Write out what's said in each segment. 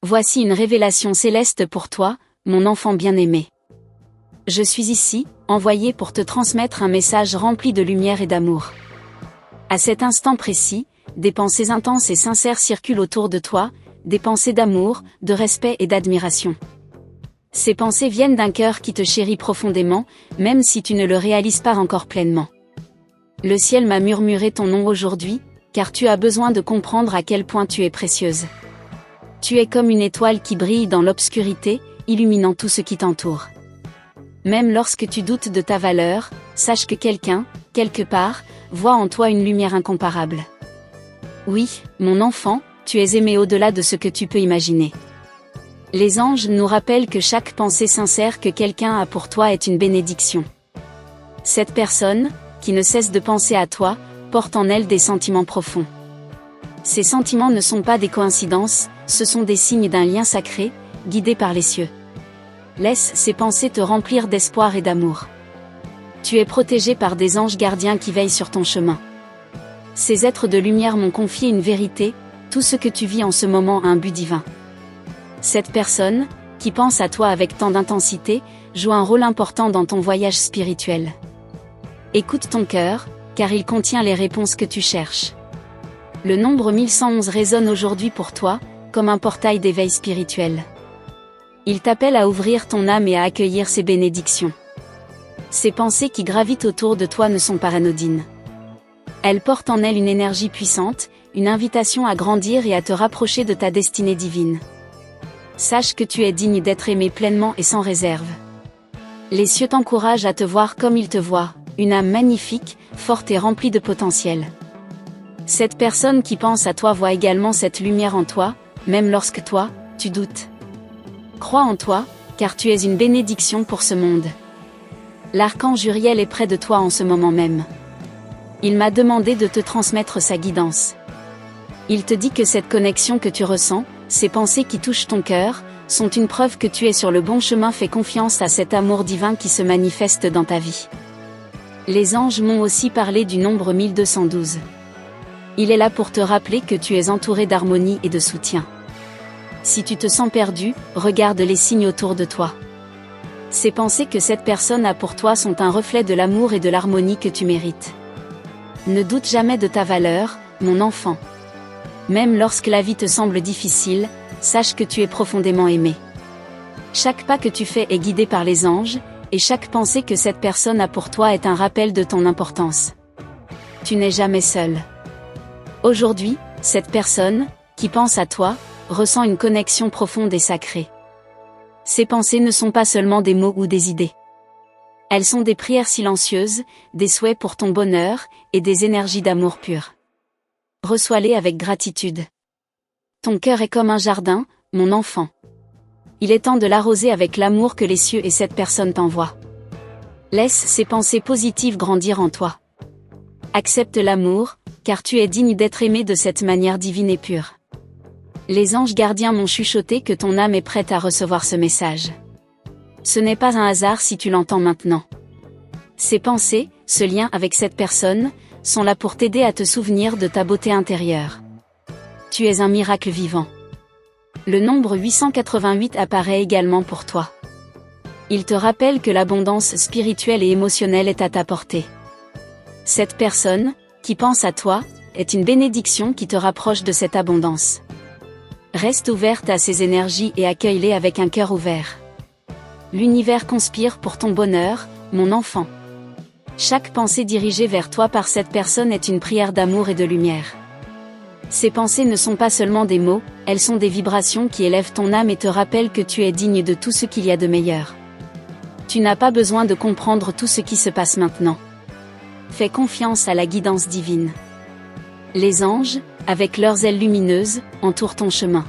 Voici une révélation céleste pour toi, mon enfant bien-aimé. Je suis ici, envoyé pour te transmettre un message rempli de lumière et d'amour. À cet instant précis, des pensées intenses et sincères circulent autour de toi, des pensées d'amour, de respect et d'admiration. Ces pensées viennent d'un cœur qui te chérit profondément, même si tu ne le réalises pas encore pleinement. Le ciel m'a murmuré ton nom aujourd'hui, car tu as besoin de comprendre à quel point tu es précieuse. Tu es comme une étoile qui brille dans l'obscurité, illuminant tout ce qui t'entoure. Même lorsque tu doutes de ta valeur, sache que quelqu'un, quelque part, voit en toi une lumière incomparable. Oui, mon enfant, tu es aimé au-delà de ce que tu peux imaginer. Les anges nous rappellent que chaque pensée sincère que quelqu'un a pour toi est une bénédiction. Cette personne, qui ne cesse de penser à toi, porte en elle des sentiments profonds. Ces sentiments ne sont pas des coïncidences, ce sont des signes d'un lien sacré, guidé par les cieux. Laisse ces pensées te remplir d'espoir et d'amour. Tu es protégé par des anges gardiens qui veillent sur ton chemin. Ces êtres de lumière m'ont confié une vérité, tout ce que tu vis en ce moment a un but divin. Cette personne, qui pense à toi avec tant d'intensité, joue un rôle important dans ton voyage spirituel. Écoute ton cœur, car il contient les réponses que tu cherches. Le nombre 1111 résonne aujourd'hui pour toi, comme un portail d'éveil spirituel. Il t'appelle à ouvrir ton âme et à accueillir ses bénédictions. Ces pensées qui gravitent autour de toi ne sont pas anodines. Elles portent en elles une énergie puissante, une invitation à grandir et à te rapprocher de ta destinée divine. Sache que tu es digne d'être aimé pleinement et sans réserve. Les cieux t'encouragent à te voir comme ils te voient, une âme magnifique, forte et remplie de potentiel. Cette personne qui pense à toi voit également cette lumière en toi, même lorsque toi, tu doutes. Crois en toi, car tu es une bénédiction pour ce monde. L'archange Uriel est près de toi en ce moment même. Il m'a demandé de te transmettre sa guidance. Il te dit que cette connexion que tu ressens, ces pensées qui touchent ton cœur, sont une preuve que tu es sur le bon chemin. Fais confiance à cet amour divin qui se manifeste dans ta vie. Les anges m'ont aussi parlé du nombre 1212. Il est là pour te rappeler que tu es entouré d'harmonie et de soutien. Si tu te sens perdu, regarde les signes autour de toi. Ces pensées que cette personne a pour toi sont un reflet de l'amour et de l'harmonie que tu mérites. Ne doute jamais de ta valeur, mon enfant. Même lorsque la vie te semble difficile, sache que tu es profondément aimé. Chaque pas que tu fais est guidé par les anges, et chaque pensée que cette personne a pour toi est un rappel de ton importance. Tu n'es jamais seul. Aujourd'hui, cette personne, qui pense à toi, ressent une connexion profonde et sacrée. Ces pensées ne sont pas seulement des mots ou des idées. Elles sont des prières silencieuses, des souhaits pour ton bonheur, et des énergies d'amour pur. Reçois-les avec gratitude. Ton cœur est comme un jardin, mon enfant. Il est temps de l'arroser avec l'amour que les cieux et cette personne t'envoient. Laisse ces pensées positives grandir en toi. Accepte l'amour, car tu es digne d'être aimé de cette manière divine et pure. Les anges gardiens m'ont chuchoté que ton âme est prête à recevoir ce message. Ce n'est pas un hasard si tu l'entends maintenant. Ces pensées, ce lien avec cette personne, sont là pour t'aider à te souvenir de ta beauté intérieure. Tu es un miracle vivant. Le nombre 888 apparaît également pour toi. Il te rappelle que l'abondance spirituelle et émotionnelle est à ta portée. Cette personne, qui pense à toi, est une bénédiction qui te rapproche de cette abondance. Reste ouverte à ces énergies et accueille-les avec un cœur ouvert. L'univers conspire pour ton bonheur, mon enfant. Chaque pensée dirigée vers toi par cette personne est une prière d'amour et de lumière. Ces pensées ne sont pas seulement des mots, elles sont des vibrations qui élèvent ton âme et te rappellent que tu es digne de tout ce qu'il y a de meilleur. Tu n'as pas besoin de comprendre tout ce qui se passe maintenant. Fais confiance à la guidance divine. Les anges, avec leurs ailes lumineuses, entourent ton chemin.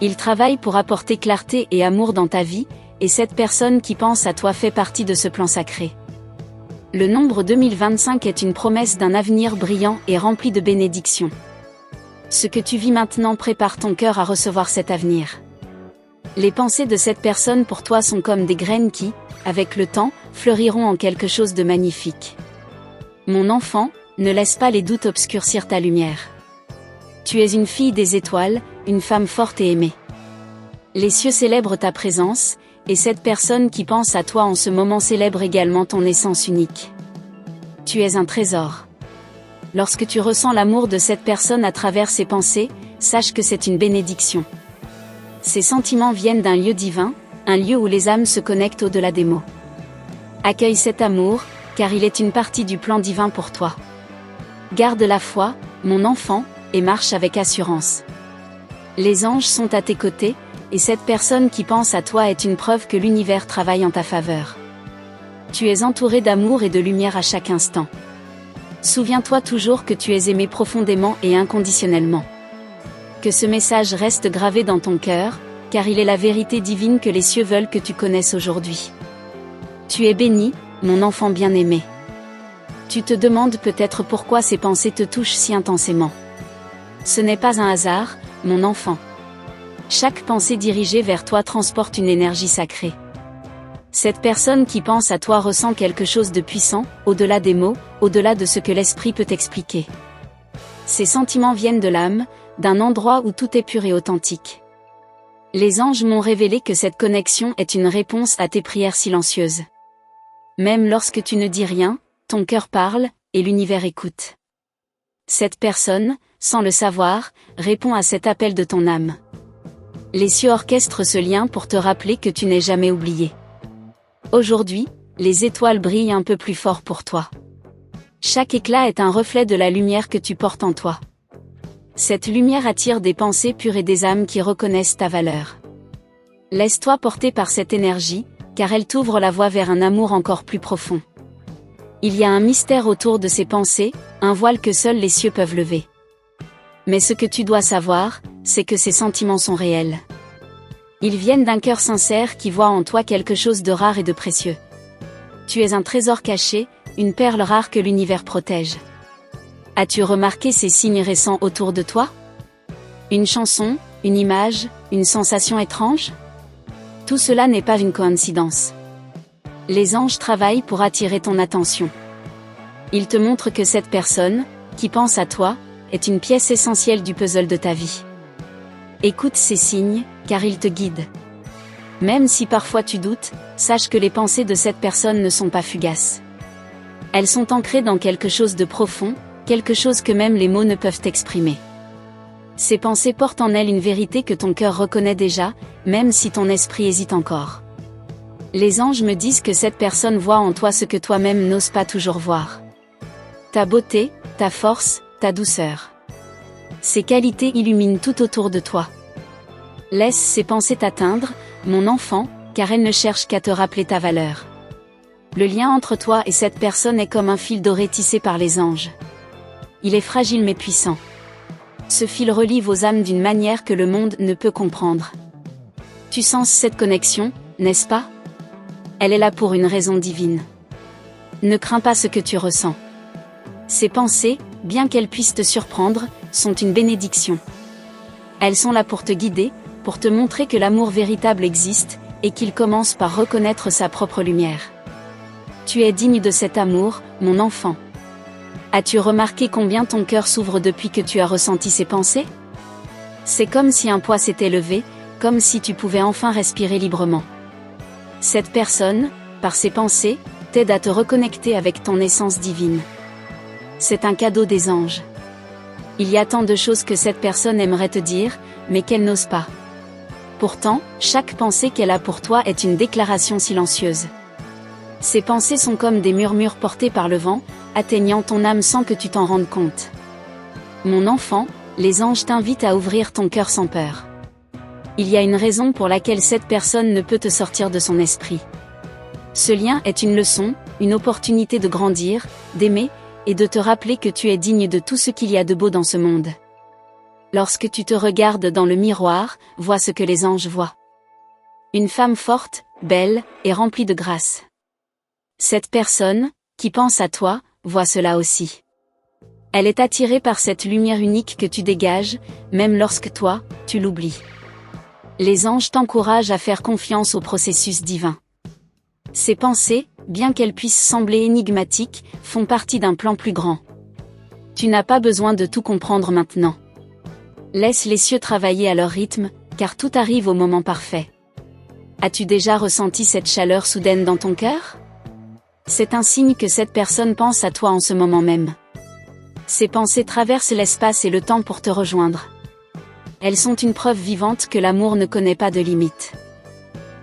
Ils travaillent pour apporter clarté et amour dans ta vie, et cette personne qui pense à toi fait partie de ce plan sacré. Le nombre 2025 est une promesse d'un avenir brillant et rempli de bénédictions. Ce que tu vis maintenant prépare ton cœur à recevoir cet avenir. Les pensées de cette personne pour toi sont comme des graines qui, avec le temps, fleuriront en quelque chose de magnifique. Mon enfant, ne laisse pas les doutes obscurcir ta lumière. Tu es une fille des étoiles, une femme forte et aimée. Les cieux célèbrent ta présence, et cette personne qui pense à toi en ce moment célèbre également ton essence unique. Tu es un trésor. Lorsque tu ressens l'amour de cette personne à travers ses pensées, sache que c'est une bénédiction. Ces sentiments viennent d'un lieu divin, un lieu où les âmes se connectent au-delà des mots. Accueille cet amour, car il est une partie du plan divin pour toi. Garde la foi, mon enfant, et marche avec assurance. Les anges sont à tes côtés, et cette personne qui pense à toi est une preuve que l'univers travaille en ta faveur. Tu es entouré d'amour et de lumière à chaque instant. Souviens-toi toujours que tu es aimé profondément et inconditionnellement. Que ce message reste gravé dans ton cœur, car il est la vérité divine que les cieux veulent que tu connaisses aujourd'hui. Tu es béni, mon enfant bien-aimé. Tu te demandes peut-être pourquoi ces pensées te touchent si intensément. Ce n'est pas un hasard, mon enfant. Chaque pensée dirigée vers toi transporte une énergie sacrée. Cette personne qui pense à toi ressent quelque chose de puissant, au-delà des mots, au-delà de ce que l'esprit peut expliquer. Ces sentiments viennent de l'âme, d'un endroit où tout est pur et authentique. Les anges m'ont révélé que cette connexion est une réponse à tes prières silencieuses. Même lorsque tu ne dis rien, ton cœur parle, et l'univers écoute. Cette personne, sans le savoir, répond à cet appel de ton âme. Les cieux orchestrent ce lien pour te rappeler que tu n'es jamais oublié. Aujourd'hui, les étoiles brillent un peu plus fort pour toi. Chaque éclat est un reflet de la lumière que tu portes en toi. Cette lumière attire des pensées pures et des âmes qui reconnaissent ta valeur. Laisse-toi porter par cette énergie, car elle t'ouvre la voie vers un amour encore plus profond. Il y a un mystère autour de ces pensées, un voile que seuls les cieux peuvent lever. Mais ce que tu dois savoir, c'est que ces sentiments sont réels. Ils viennent d'un cœur sincère qui voit en toi quelque chose de rare et de précieux. Tu es un trésor caché, une perle rare que l'univers protège. As-tu remarqué ces signes récents autour de toi? Une chanson, une image, une sensation étrange? Tout cela n'est pas une coïncidence. Les anges travaillent pour attirer ton attention. Ils te montrent que cette personne, qui pense à toi, est une pièce essentielle du puzzle de ta vie. Écoute ces signes, car ils te guident. Même si parfois tu doutes, sache que les pensées de cette personne ne sont pas fugaces. Elles sont ancrées dans quelque chose de profond, quelque chose que même les mots ne peuvent exprimer. Ces pensées portent en elles une vérité que ton cœur reconnaît déjà, même si ton esprit hésite encore. Les anges me disent que cette personne voit en toi ce que toi-même n'oses pas toujours voir. Ta beauté, ta force, ta douceur. Ces qualités illuminent tout autour de toi. Laisse ces pensées t'atteindre, mon enfant, car elles ne cherchent qu'à te rappeler ta valeur. Le lien entre toi et cette personne est comme un fil doré tissé par les anges. Il est fragile mais puissant. Ce fil relie vos âmes d'une manière que le monde ne peut comprendre. Tu sens cette connexion, n'est-ce pas? Elle est là pour une raison divine. Ne crains pas ce que tu ressens. Ces pensées, bien qu'elles puissent te surprendre, sont une bénédiction. Elles sont là pour te guider, pour te montrer que l'amour véritable existe, et qu'il commence par reconnaître sa propre lumière. Tu es digne de cet amour, mon enfant. As-tu remarqué combien ton cœur s'ouvre depuis que tu as ressenti ces pensées? C'est comme si un poids s'était levé, comme si tu pouvais enfin respirer librement. Cette personne, par ses pensées, t'aide à te reconnecter avec ton essence divine. C'est un cadeau des anges. Il y a tant de choses que cette personne aimerait te dire, mais qu'elle n'ose pas. Pourtant, chaque pensée qu'elle a pour toi est une déclaration silencieuse. Ces pensées sont comme des murmures portés par le vent, atteignant ton âme sans que tu t'en rendes compte. Mon enfant, les anges t'invitent à ouvrir ton cœur sans peur. Il y a une raison pour laquelle cette personne ne peut te sortir de son esprit. Ce lien est une leçon, une opportunité de grandir, d'aimer, et de te rappeler que tu es digne de tout ce qu'il y a de beau dans ce monde. Lorsque tu te regardes dans le miroir, vois ce que les anges voient. Une femme forte, belle, et remplie de grâce. Cette personne, qui pense à toi, voit cela aussi. Elle est attirée par cette lumière unique que tu dégages, même lorsque toi, tu l'oublies. Les anges t'encouragent à faire confiance au processus divin. Ces pensées, bien qu'elles puissent sembler énigmatiques, font partie d'un plan plus grand. Tu n'as pas besoin de tout comprendre maintenant. Laisse les cieux travailler à leur rythme, car tout arrive au moment parfait. As-tu déjà ressenti cette chaleur soudaine dans ton cœur? C'est un signe que cette personne pense à toi en ce moment même. Ces pensées traversent l'espace et le temps pour te rejoindre. Elles sont une preuve vivante que l'amour ne connaît pas de limites.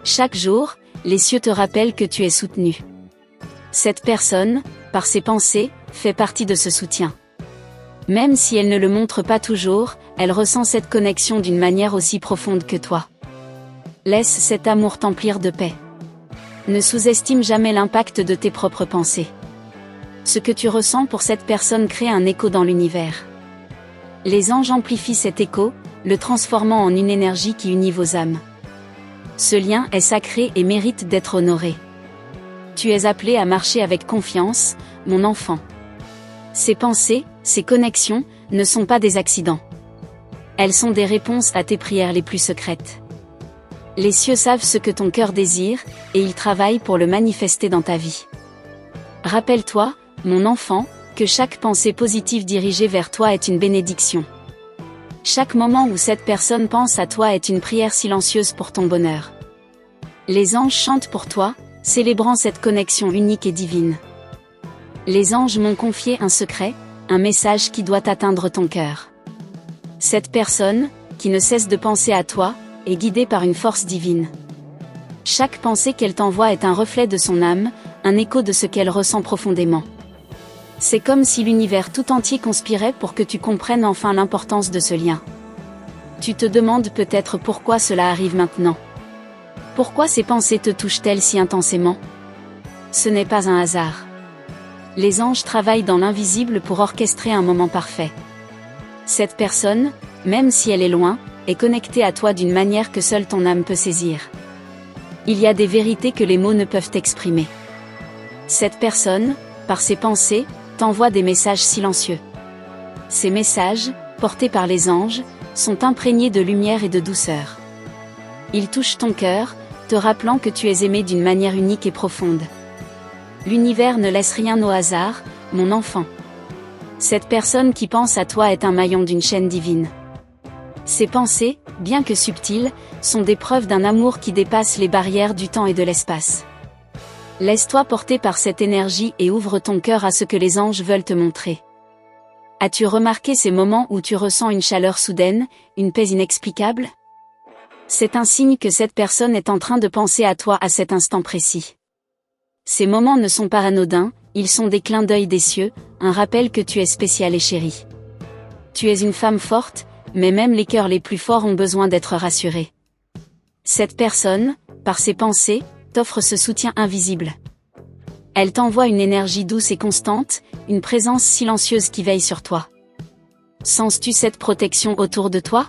Chaque jour, les cieux te rappellent que tu es soutenu. Cette personne, par ses pensées, fait partie de ce soutien. Même si elle ne le montre pas toujours, elle ressent cette connexion d'une manière aussi profonde que toi. Laisse cet amour t'emplir de paix. Ne sous-estime jamais l'impact de tes propres pensées. Ce que tu ressens pour cette personne crée un écho dans l'univers. Les anges amplifient cet écho, le transformant en une énergie qui unit vos âmes. Ce lien est sacré et mérite d'être honoré. Tu es appelé à marcher avec confiance, mon enfant. Ces pensées, ces connexions, ne sont pas des accidents. Elles sont des réponses à tes prières les plus secrètes. Les cieux savent ce que ton cœur désire, et ils travaillent pour le manifester dans ta vie. Rappelle-toi, mon enfant, que chaque pensée positive dirigée vers toi est une bénédiction. Chaque moment où cette personne pense à toi est une prière silencieuse pour ton bonheur. Les anges chantent pour toi, célébrant cette connexion unique et divine. Les anges m'ont confié un secret, un message qui doit atteindre ton cœur. Cette personne, qui ne cesse de penser à toi, est guidée par une force divine. Chaque pensée qu'elle t'envoie est un reflet de son âme, un écho de ce qu'elle ressent profondément. C'est comme si l'univers tout entier conspirait pour que tu comprennes enfin l'importance de ce lien. Tu te demandes peut-être pourquoi cela arrive maintenant. Pourquoi ces pensées te touchent-elles si intensément? Ce n'est pas un hasard. Les anges travaillent dans l'invisible pour orchestrer un moment parfait. Cette personne, même si elle est loin, est connectée à toi d'une manière que seule ton âme peut saisir. Il y a des vérités que les mots ne peuvent exprimer. Cette personne, par ses pensées, t'envoie des messages silencieux. Ces messages, portés par les anges, sont imprégnés de lumière et de douceur. Ils touchent ton cœur, te rappelant que tu es aimé d'une manière unique et profonde. L'univers ne laisse rien au hasard, mon enfant. Cette personne qui pense à toi est un maillon d'une chaîne divine. Ces pensées, bien que subtiles, sont des preuves d'un amour qui dépasse les barrières du temps et de l'espace. Laisse-toi porter par cette énergie et ouvre ton cœur à ce que les anges veulent te montrer. As-tu remarqué ces moments où tu ressens une chaleur soudaine, une paix inexplicable? C'est un signe que cette personne est en train de penser à toi à cet instant précis. Ces moments ne sont pas anodins, ils sont des clins d'œil des cieux, un rappel que tu es spécial et chéri. Tu es une femme forte, mais même les cœurs les plus forts ont besoin d'être rassurés. Cette personne, par ses pensées, t'offre ce soutien invisible. Elle t'envoie une énergie douce et constante, une présence silencieuse qui veille sur toi. Sens-tu cette protection autour de toi?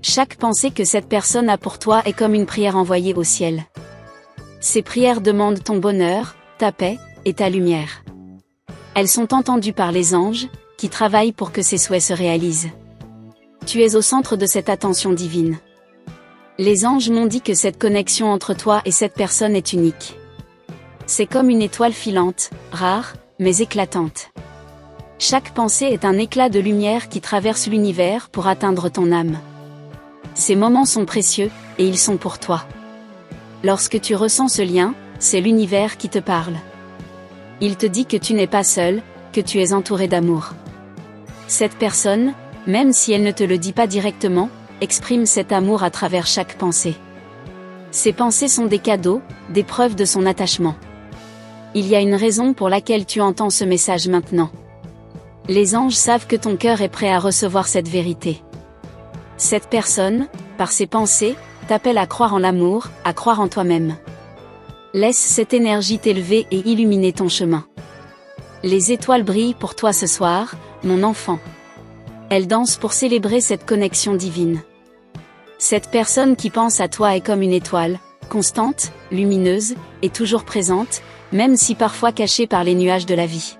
Chaque pensée que cette personne a pour toi est comme une prière envoyée au ciel. Ces prières demandent ton bonheur, ta paix, et ta lumière. Elles sont entendues par les anges, qui travaillent pour que ces souhaits se réalisent. Tu es au centre de cette attention divine. Les anges m'ont dit que cette connexion entre toi et cette personne est unique. C'est comme une étoile filante, rare, mais éclatante. Chaque pensée est un éclat de lumière qui traverse l'univers pour atteindre ton âme. Ces moments sont précieux, et ils sont pour toi. Lorsque tu ressens ce lien, c'est l'univers qui te parle. Il te dit que tu n'es pas seul, que tu es entouré d'amour. Cette personne, même si elle ne te le dit pas directement, exprime cet amour à travers chaque pensée. Ces pensées sont des cadeaux, des preuves de son attachement. Il y a une raison pour laquelle tu entends ce message maintenant. Les anges savent que ton cœur est prêt à recevoir cette vérité. Cette personne, par ses pensées, t'appelle à croire en l'amour, à croire en toi-même. Laisse cette énergie t'élever et illuminer ton chemin. Les étoiles brillent pour toi ce soir, mon enfant. Elles dansent pour célébrer cette connexion divine. Cette personne qui pense à toi est comme une étoile, constante, lumineuse, et toujours présente, même si parfois cachée par les nuages de la vie.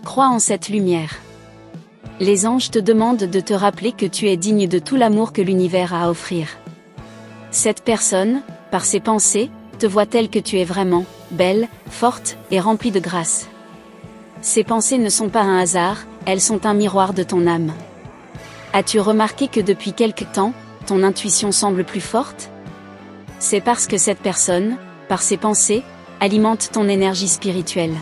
Crois en cette lumière. Les anges te demandent de te rappeler que tu es digne de tout l'amour que l'univers a à offrir. Cette personne, par ses pensées, te voit telle que tu es vraiment, belle, forte, et remplie de grâce. Ces pensées ne sont pas un hasard, elles sont un miroir de ton âme. As-tu remarqué que depuis quelque temps, ton intuition semble plus forte? C'est parce que cette personne, par ses pensées, alimente ton énergie spirituelle.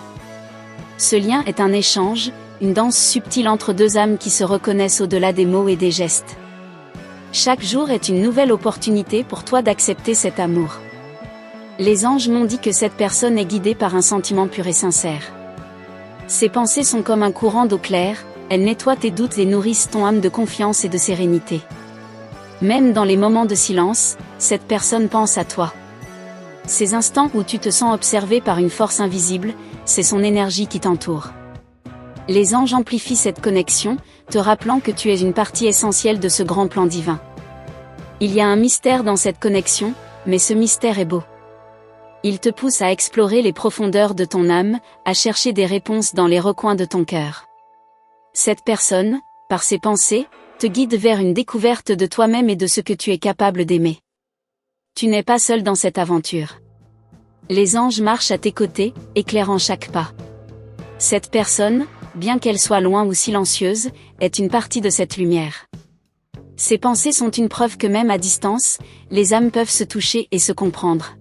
Ce lien est un échange, une danse subtile entre deux âmes qui se reconnaissent au-delà des mots et des gestes. Chaque jour est une nouvelle opportunité pour toi d'accepter cet amour. Les anges m'ont dit que cette personne est guidée par un sentiment pur et sincère. Ses pensées sont comme un courant d'eau claire, elles nettoient tes doutes et nourrissent ton âme de confiance et de sérénité. Même dans les moments de silence, cette personne pense à toi. Ces instants où tu te sens observé par une force invisible, c'est son énergie qui t'entoure. Les anges amplifient cette connexion, te rappelant que tu es une partie essentielle de ce grand plan divin. Il y a un mystère dans cette connexion, mais ce mystère est beau. Il te pousse à explorer les profondeurs de ton âme, à chercher des réponses dans les recoins de ton cœur. Cette personne, par ses pensées, te guide vers une découverte de toi-même et de ce que tu es capable d'aimer. Tu n'es pas seul dans cette aventure. Les anges marchent à tes côtés, éclairant chaque pas. Cette personne, bien qu'elle soit loin ou silencieuse, est une partie de cette lumière. Ses pensées sont une preuve que même à distance, les âmes peuvent se toucher et se comprendre.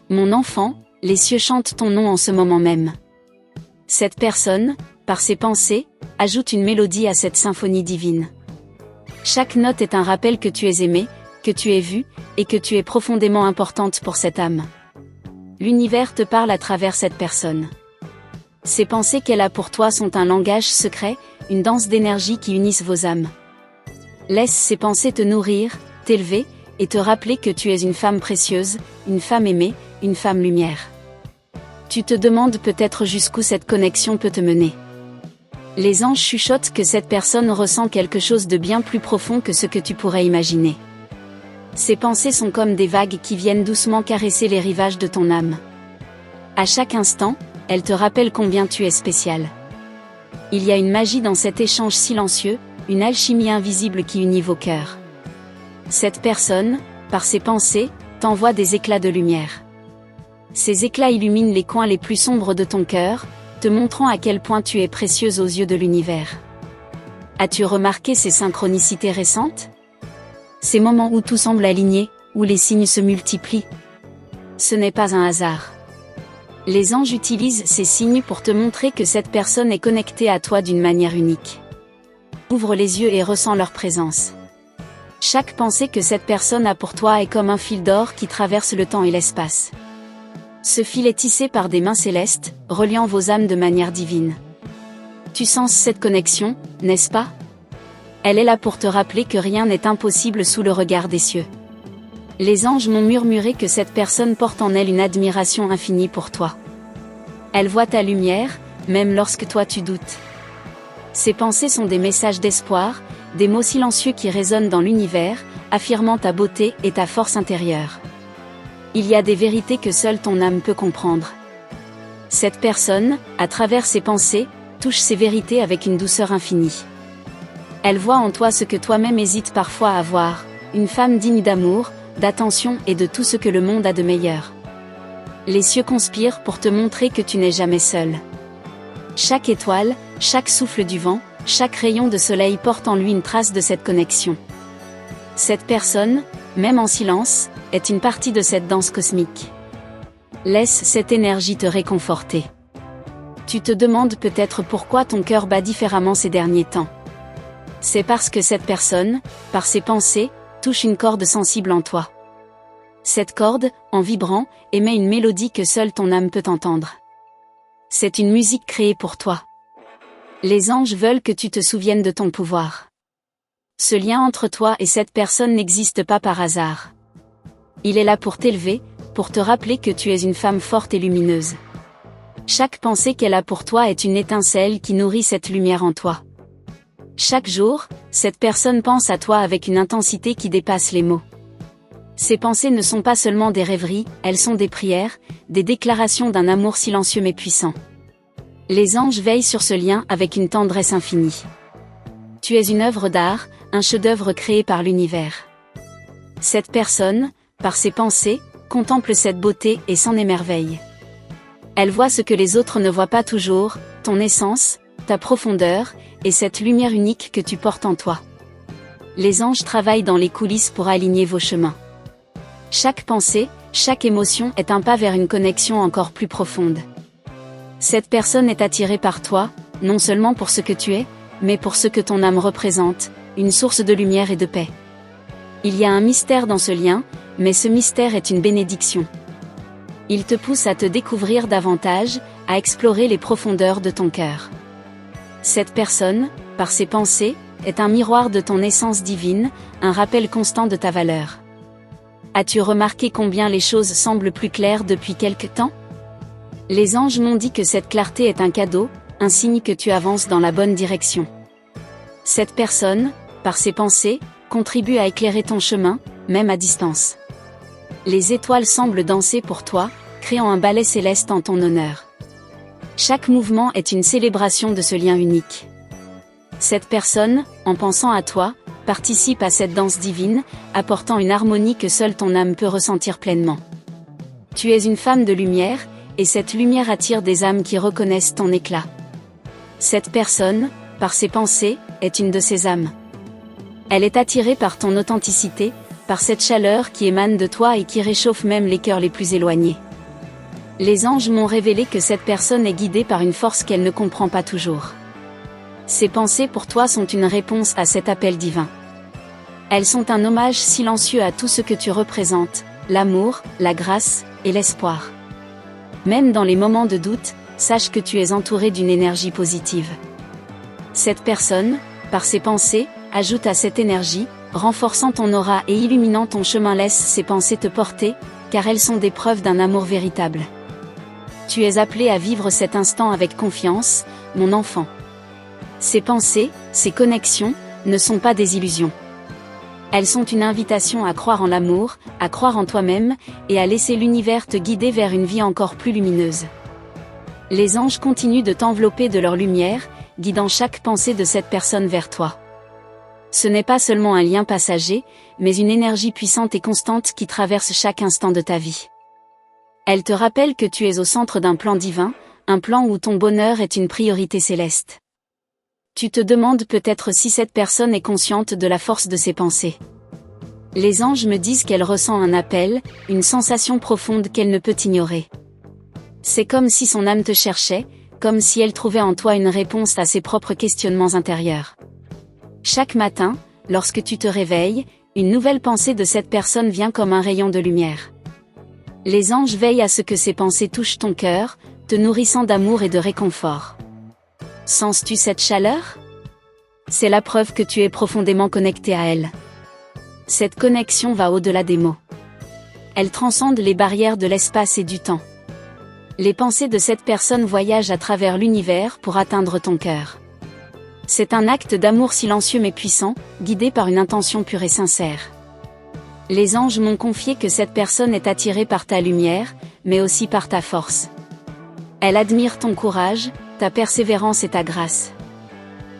Mon enfant, les cieux chantent ton nom en ce moment même. Cette personne, par ses pensées, ajoute une mélodie à cette symphonie divine. Chaque note est un rappel que tu es aimé, que tu es vu, et que tu es profondément importante pour cette âme. L'univers te parle à travers cette personne. Ces pensées qu'elle a pour toi sont un langage secret, une danse d'énergie qui unissent vos âmes. Laisse ces pensées te nourrir, t'élever, et te rappeler que tu es une femme précieuse, une femme aimée, une femme lumière. Tu te demandes peut-être jusqu'où cette connexion peut te mener. Les anges chuchotent que cette personne ressent quelque chose de bien plus profond que ce que tu pourrais imaginer. Ces pensées sont comme des vagues qui viennent doucement caresser les rivages de ton âme. À chaque instant, elles te rappellent combien tu es spécial. Il y a une magie dans cet échange silencieux, une alchimie invisible qui unit vos cœurs. Cette personne, par ses pensées, t'envoie des éclats de lumière. Ces éclats illuminent les coins les plus sombres de ton cœur, te montrant à quel point tu es précieuse aux yeux de l'univers. As-tu remarqué ces synchronicités récentes? Ces moments où tout semble aligné, où les signes se multiplient. Ce n'est pas un hasard. Les anges utilisent ces signes pour te montrer que cette personne est connectée à toi d'une manière unique. Ouvre les yeux et ressens leur présence. Chaque pensée que cette personne a pour toi est comme un fil d'or qui traverse le temps et l'espace. Ce fil est tissé par des mains célestes, reliant vos âmes de manière divine. Tu sens cette connexion, n'est-ce pas? Elle est là pour te rappeler que rien n'est impossible sous le regard des cieux. Les anges m'ont murmuré que cette personne porte en elle une admiration infinie pour toi. Elle voit ta lumière, même lorsque toi tu doutes. Ces pensées sont des messages d'espoir, des mots silencieux qui résonnent dans l'univers, affirmant ta beauté et ta force intérieure. Il y a des vérités que seule ton âme peut comprendre. Cette personne, à travers ses pensées, touche ces vérités avec une douceur infinie. Elle voit en toi ce que toi-même hésites parfois à voir, une femme digne d'amour, d'attention et de tout ce que le monde a de meilleur. Les cieux conspirent pour te montrer que tu n'es jamais seul. Chaque étoile, chaque souffle du vent, chaque rayon de soleil porte en lui une trace de cette connexion. Cette personne, même en silence, est une partie de cette danse cosmique. Laisse cette énergie te réconforter. Tu te demandes peut-être pourquoi ton cœur bat différemment ces derniers temps. C'est parce que cette personne, par ses pensées, touche une corde sensible en toi. Cette corde, en vibrant, émet une mélodie que seule ton âme peut entendre. C'est une musique créée pour toi. Les anges veulent que tu te souviennes de ton pouvoir. Ce lien entre toi et cette personne n'existe pas par hasard. Il est là pour t'élever, pour te rappeler que tu es une femme forte et lumineuse. Chaque pensée qu'elle a pour toi est une étincelle qui nourrit cette lumière en toi. Chaque jour, cette personne pense à toi avec une intensité qui dépasse les mots. Ces pensées ne sont pas seulement des rêveries, elles sont des prières, des déclarations d'un amour silencieux mais puissant. Les anges veillent sur ce lien avec une tendresse infinie. Tu es une œuvre d'art, un chef-d'œuvre créé par l'univers. Cette personne, par ses pensées, contemple cette beauté et s'en émerveille. Elle voit ce que les autres ne voient pas toujours, ton essence, ta profondeur, et cette lumière unique que tu portes en toi. Les anges travaillent dans les coulisses pour aligner vos chemins. Chaque pensée, chaque émotion est un pas vers une connexion encore plus profonde. Cette personne est attirée par toi, non seulement pour ce que tu es, mais pour ce que ton âme représente, une source de lumière et de paix. Il y a un mystère dans ce lien, mais ce mystère est une bénédiction. Il te pousse à te découvrir davantage, à explorer les profondeurs de ton cœur. Cette personne, par ses pensées, est un miroir de ton essence divine, un rappel constant de ta valeur. As-tu remarqué combien les choses semblent plus claires depuis quelque temps? Les anges m'ont dit que cette clarté est un cadeau, un signe que tu avances dans la bonne direction. Cette personne, par ses pensées, contribue à éclairer ton chemin, même à distance. Les étoiles semblent danser pour toi, créant un ballet céleste en ton honneur. Chaque mouvement est une célébration de ce lien unique. Cette personne, en pensant à toi, participe à cette danse divine, apportant une harmonie que seule ton âme peut ressentir pleinement. Tu es une femme de lumière, et cette lumière attire des âmes qui reconnaissent ton éclat. Cette personne, par ses pensées, est une de ces âmes. Elle est attirée par ton authenticité, par cette chaleur qui émane de toi et qui réchauffe même les cœurs les plus éloignés. Les anges m'ont révélé que cette personne est guidée par une force qu'elle ne comprend pas toujours. Ses pensées pour toi sont une réponse à cet appel divin. Elles sont un hommage silencieux à tout ce que tu représentes, l'amour, la grâce, et l'espoir. Même dans les moments de doute, sache que tu es entouré d'une énergie positive. Cette personne, par ses pensées, ajoute à cette énergie, renforçant ton aura et illuminant ton chemin. Laisse ces pensées te porter, car elles sont des preuves d'un amour véritable. Tu es appelé à vivre cet instant avec confiance, mon enfant. Ces pensées, ces connexions, ne sont pas des illusions. Elles sont une invitation à croire en l'amour, à croire en toi-même, et à laisser l'univers te guider vers une vie encore plus lumineuse. Les anges continuent de t'envelopper de leur lumière, guidant chaque pensée de cette personne vers toi. Ce n'est pas seulement un lien passager, mais une énergie puissante et constante qui traverse chaque instant de ta vie. Elle te rappelle que tu es au centre d'un plan divin, un plan où ton bonheur est une priorité céleste. Tu te demandes peut-être si cette personne est consciente de la force de ses pensées. Les anges me disent qu'elle ressent un appel, une sensation profonde qu'elle ne peut ignorer. C'est comme si son âme te cherchait, comme si elle trouvait en toi une réponse à ses propres questionnements intérieurs. Chaque matin, lorsque tu te réveilles, une nouvelle pensée de cette personne vient comme un rayon de lumière. Les anges veillent à ce que ces pensées touchent ton cœur, te nourrissant d'amour et de réconfort. Sens-tu cette chaleur? C'est la preuve que tu es profondément connecté à elle. Cette connexion va au-delà des mots. Elle transcende les barrières de l'espace et du temps. Les pensées de cette personne voyagent à travers l'univers pour atteindre ton cœur. C'est un acte d'amour silencieux mais puissant, guidé par une intention pure et sincère. Les anges m'ont confié que cette personne est attirée par ta lumière, mais aussi par ta force. Elle admire ton courage, ta persévérance et ta grâce.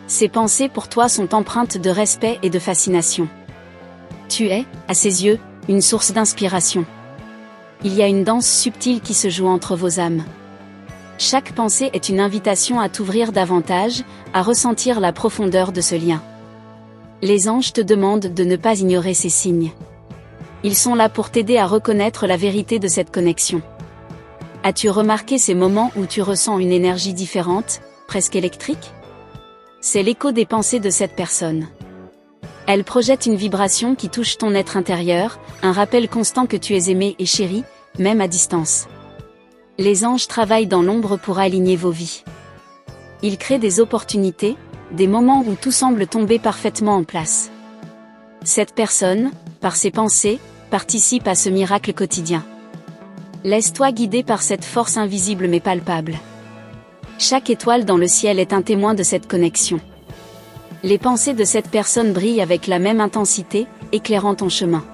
Ses pensées pour toi sont empreintes de respect et de fascination. Tu es, à ses yeux, une source d'inspiration. Il y a une danse subtile qui se joue entre vos âmes. Chaque pensée est une invitation à t'ouvrir davantage, à ressentir la profondeur de ce lien. Les anges te demandent de ne pas ignorer ces signes. Ils sont là pour t'aider à reconnaître la vérité de cette connexion. As-tu remarqué ces moments où tu ressens une énergie différente, presque électrique? C'est l'écho des pensées de cette personne. Elle projette une vibration qui touche ton être intérieur, un rappel constant que tu es aimé et chéri, même à distance. Les anges travaillent dans l'ombre pour aligner vos vies. Ils créent des opportunités, des moments où tout semble tomber parfaitement en place. Cette personne, par ses pensées, participe à ce miracle quotidien. Laisse-toi guider par cette force invisible mais palpable. Chaque étoile dans le ciel est un témoin de cette connexion. Les pensées de cette personne brillent avec la même intensité, éclairant ton chemin.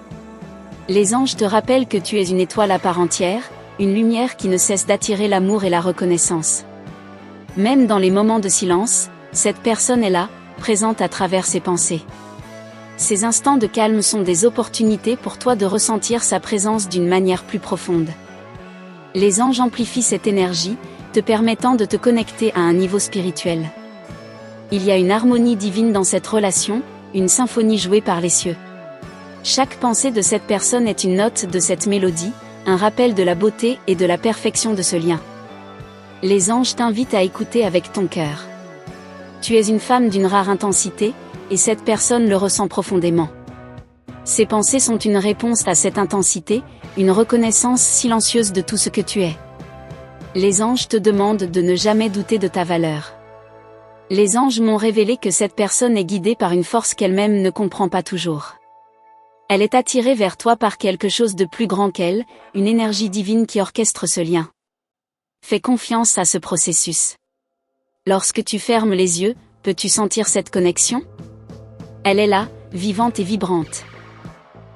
Les anges te rappellent que tu es une étoile à part entière, une lumière qui ne cesse d'attirer l'amour et la reconnaissance. Même dans les moments de silence, cette personne est là, présente à travers ses pensées. Ces instants de calme sont des opportunités pour toi de ressentir sa présence d'une manière plus profonde. Les anges amplifient cette énergie, te permettant de te connecter à un niveau spirituel. Il y a une harmonie divine dans cette relation, une symphonie jouée par les cieux. Chaque pensée de cette personne est une note de cette mélodie, un rappel de la beauté et de la perfection de ce lien. Les anges t'invitent à écouter avec ton cœur. Tu es une femme d'une rare intensité, et cette personne le ressent profondément. Ces pensées sont une réponse à cette intensité, une reconnaissance silencieuse de tout ce que tu es. Les anges te demandent de ne jamais douter de ta valeur. Les anges m'ont révélé que cette personne est guidée par une force qu'elle-même ne comprend pas toujours. Elle est attirée vers toi par quelque chose de plus grand qu'elle, une énergie divine qui orchestre ce lien. Fais confiance à ce processus. Lorsque tu fermes les yeux, peux-tu sentir cette connexion? Elle est là, vivante et vibrante.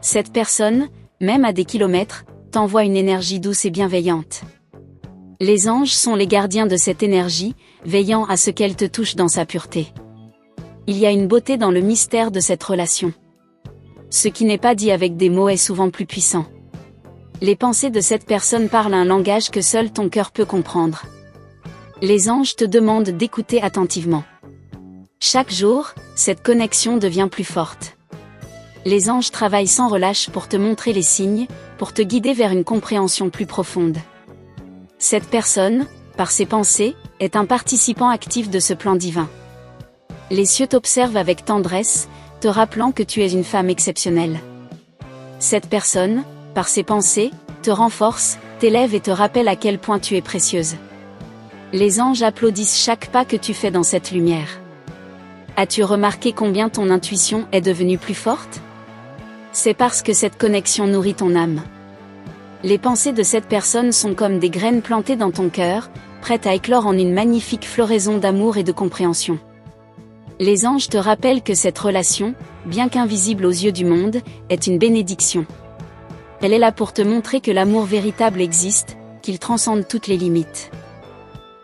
Cette personne, même à des kilomètres, t'envoie une énergie douce et bienveillante. Les anges sont les gardiens de cette énergie, veillant à ce qu'elle te touche dans sa pureté. Il y a une beauté dans le mystère de cette relation. Ce qui n'est pas dit avec des mots est souvent plus puissant. Les pensées de cette personne parlent un langage que seul ton cœur peut comprendre. Les anges te demandent d'écouter attentivement. Chaque jour, cette connexion devient plus forte. Les anges travaillent sans relâche pour te montrer les signes, pour te guider vers une compréhension plus profonde. Cette personne, par ses pensées, est un participant actif de ce plan divin. Les cieux t'observent avec tendresse, te rappelant que tu es une femme exceptionnelle. Cette personne, par ses pensées, te renforce, t'élève et te rappelle à quel point tu es précieuse. Les anges applaudissent chaque pas que tu fais dans cette lumière. As-tu remarqué combien ton intuition est devenue plus forte? C'est parce que cette connexion nourrit ton âme. Les pensées de cette personne sont comme des graines plantées dans ton cœur, prêtes à éclore en une magnifique floraison d'amour et de compréhension. Les anges te rappellent que cette relation, bien qu'invisible aux yeux du monde, est une bénédiction. Elle est là pour te montrer que l'amour véritable existe, qu'il transcende toutes les limites.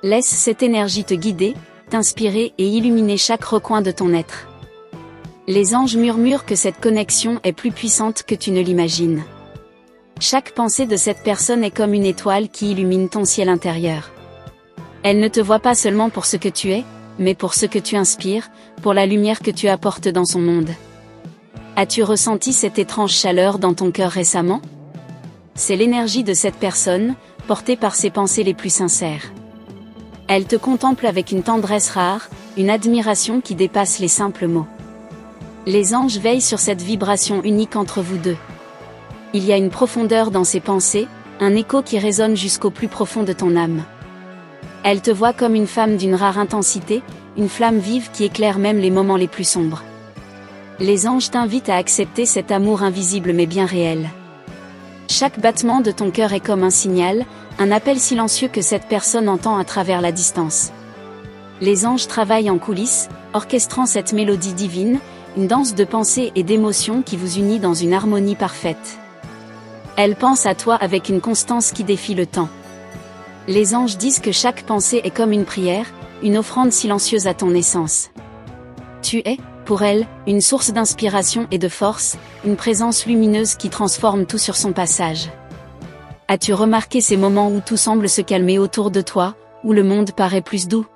Laisse cette énergie te guider, t'inspirer et illuminer chaque recoin de ton être. Les anges murmurent que cette connexion est plus puissante que tu ne l'imagines. Chaque pensée de cette personne est comme une étoile qui illumine ton ciel intérieur. Elle ne te voit pas seulement pour ce que tu es, mais pour ce que tu inspires, pour la lumière que tu apportes dans son monde. As-tu ressenti cette étrange chaleur dans ton cœur récemment? C'est l'énergie de cette personne, portée par ses pensées les plus sincères. Elle te contemple avec une tendresse rare, une admiration qui dépasse les simples mots. Les anges veillent sur cette vibration unique entre vous deux. Il y a une profondeur dans ses pensées, un écho qui résonne jusqu'au plus profond de ton âme. Elle te voit comme une femme d'une rare intensité, une flamme vive qui éclaire même les moments les plus sombres. Les anges t'invitent à accepter cet amour invisible mais bien réel. Chaque battement de ton cœur est comme un signal, un appel silencieux que cette personne entend à travers la distance. Les anges travaillent en coulisses, orchestrant cette mélodie divine, une danse de pensée et d'émotions qui vous unit dans une harmonie parfaite. Elle pense à toi avec une constance qui défie le temps. Les anges disent que chaque pensée est comme une prière, une offrande silencieuse à ton essence. Tu es, pour elle, une source d'inspiration et de force, une présence lumineuse qui transforme tout sur son passage. As-tu remarqué ces moments où tout semble se calmer autour de toi, où le monde paraît plus doux?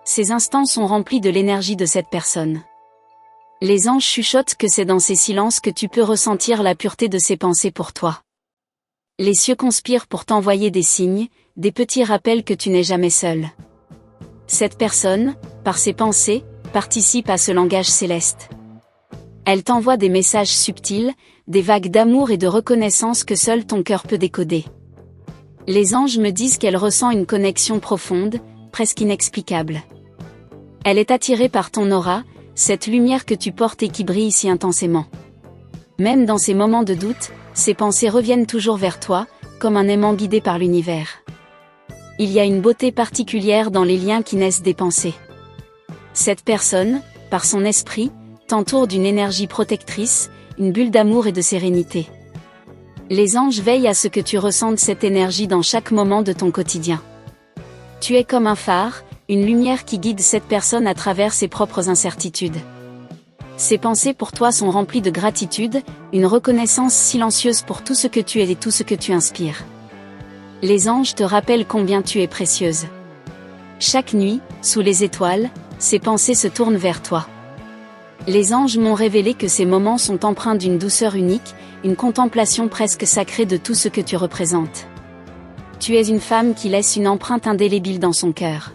Ces instants sont remplis de l'énergie de cette personne. Les anges chuchotent que c'est dans ces silences que tu peux ressentir la pureté de ses pensées pour toi. Les cieux conspirent pour t'envoyer des signes, des petits rappels que tu n'es jamais seul. Cette personne, par ses pensées, participe à ce langage céleste. Elle t'envoie des messages subtils, des vagues d'amour et de reconnaissance que seul ton cœur peut décoder. Les anges me disent qu'elle ressent une connexion profonde, presque inexplicable. Elle est attirée par ton aura, cette lumière que tu portes et qui brille si intensément. Même dans ces moments de doute, ses pensées reviennent toujours vers toi, comme un aimant guidé par l'univers. Il y a une beauté particulière dans les liens qui naissent des pensées. Cette personne, par son esprit, t'entoure d'une énergie protectrice, une bulle d'amour et de sérénité. Les anges veillent à ce que tu ressentes cette énergie dans chaque moment de ton quotidien. Tu es comme un phare, une lumière qui guide cette personne à travers ses propres incertitudes. Ses pensées pour toi sont remplies de gratitude, une reconnaissance silencieuse pour tout ce que tu es et tout ce que tu inspires. Les anges te rappellent combien tu es précieuse. Chaque nuit, sous les étoiles, ses pensées se tournent vers toi. Les anges m'ont révélé que ces moments sont empreints d'une douceur unique, une contemplation presque sacrée de tout ce que tu représentes. Tu es une femme qui laisse une empreinte indélébile dans son cœur.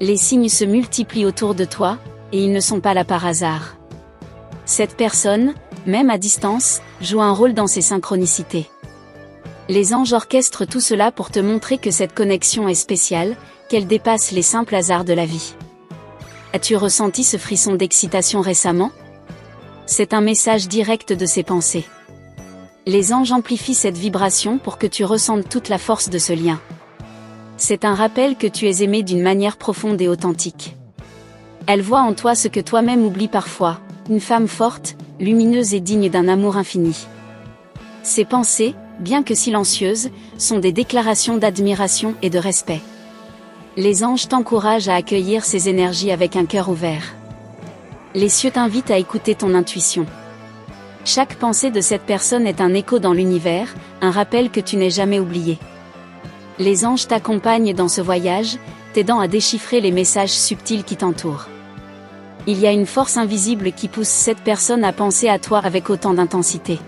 Les signes se multiplient autour de toi, et ils ne sont pas là par hasard. Cette personne, même à distance, joue un rôle dans ces synchronicités. Les anges orchestrent tout cela pour te montrer que cette connexion est spéciale, qu'elle dépasse les simples hasards de la vie. As-tu ressenti ce frisson d'excitation récemment? C'est un message direct de ses pensées. Les anges amplifient cette vibration pour que tu ressentes toute la force de ce lien. C'est un rappel que tu es aimé d'une manière profonde et authentique. Elle voit en toi ce que toi-même oublies parfois, une femme forte, lumineuse et digne d'un amour infini. Ces pensées, bien que silencieuses, sont des déclarations d'admiration et de respect. Les anges t'encouragent à accueillir ces énergies avec un cœur ouvert. Les cieux t'invitent à écouter ton intuition. Chaque pensée de cette personne est un écho dans l'univers, un rappel que tu n'es jamais oublié. Les anges t'accompagnent dans ce voyage, t'aidant à déchiffrer les messages subtils qui t'entourent. Il y a une force invisible qui pousse cette personne à penser à toi avec autant d'intensité.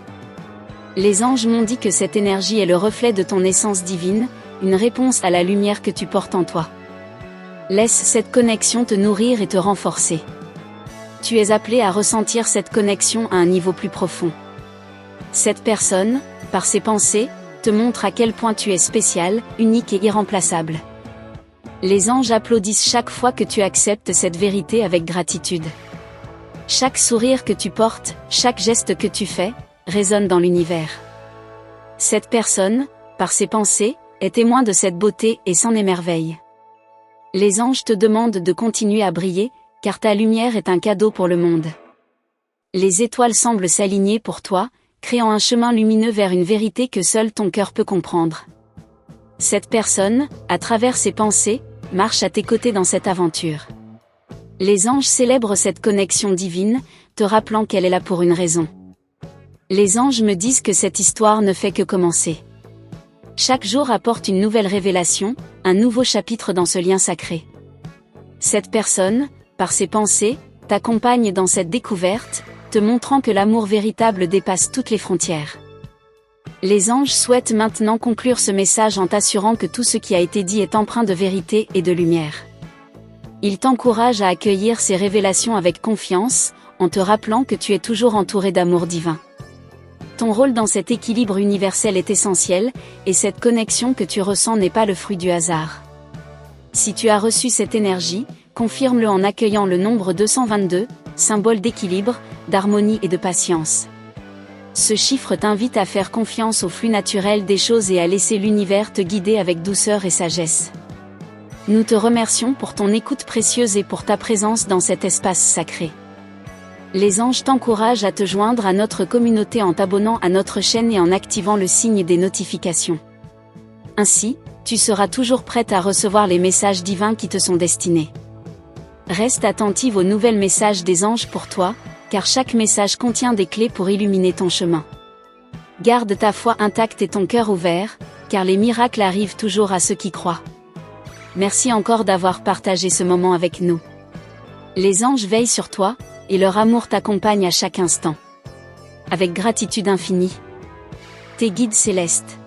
Les anges m'ont dit que cette énergie est le reflet de ton essence divine, une réponse à la lumière que tu portes en toi. Laisse cette connexion te nourrir et te renforcer. Tu es appelé à ressentir cette connexion à un niveau plus profond. Cette personne, par ses pensées, te montre à quel point tu es spécial, unique et irremplaçable. Les anges applaudissent chaque fois que tu acceptes cette vérité avec gratitude. Chaque sourire que tu portes, chaque geste que tu fais, résonne dans l'univers. Cette personne, par ses pensées, est témoin de cette beauté et s'en émerveille. Les anges te demandent de continuer à briller, car ta lumière est un cadeau pour le monde. Les étoiles semblent s'aligner pour toi, créant un chemin lumineux vers une vérité que seul ton cœur peut comprendre. Cette personne, à travers ses pensées, marche à tes côtés dans cette aventure. Les anges célèbrent cette connexion divine, te rappelant qu'elle est là pour une raison. Les anges me disent que cette histoire ne fait que commencer. Chaque jour apporte une nouvelle révélation, un nouveau chapitre dans ce lien sacré. Cette personne, par ses pensées, t'accompagne dans cette découverte, te montrant que l'amour véritable dépasse toutes les frontières. Les anges souhaitent maintenant conclure ce message en t'assurant que tout ce qui a été dit est empreint de vérité et de lumière. Ils t'encouragent à accueillir ces révélations avec confiance, en te rappelant que tu es toujours entouré d'amour divin. Ton rôle dans cet équilibre universel est essentiel, et cette connexion que tu ressens n'est pas le fruit du hasard. Si tu as reçu cette énergie, confirme-le en accueillant le nombre 222, symbole d'équilibre, d'harmonie et de patience. Ce chiffre t'invite à faire confiance au flux naturel des choses et à laisser l'univers te guider avec douceur et sagesse. Nous te remercions pour ton écoute précieuse et pour ta présence dans cet espace sacré. Les anges t'encouragent à te joindre à notre communauté en t'abonnant à notre chaîne et en activant le signe des notifications. Ainsi, tu seras toujours prête à recevoir les messages divins qui te sont destinés. Reste attentive aux nouvelles messages des anges pour toi, car chaque message contient des clés pour illuminer ton chemin. Garde ta foi intacte et ton cœur ouvert, car les miracles arrivent toujours à ceux qui croient. Merci encore d'avoir partagé ce moment avec nous. Les anges veillent sur toi, et leur amour t'accompagne à chaque instant. Avec gratitude infinie. Tes guides célestes.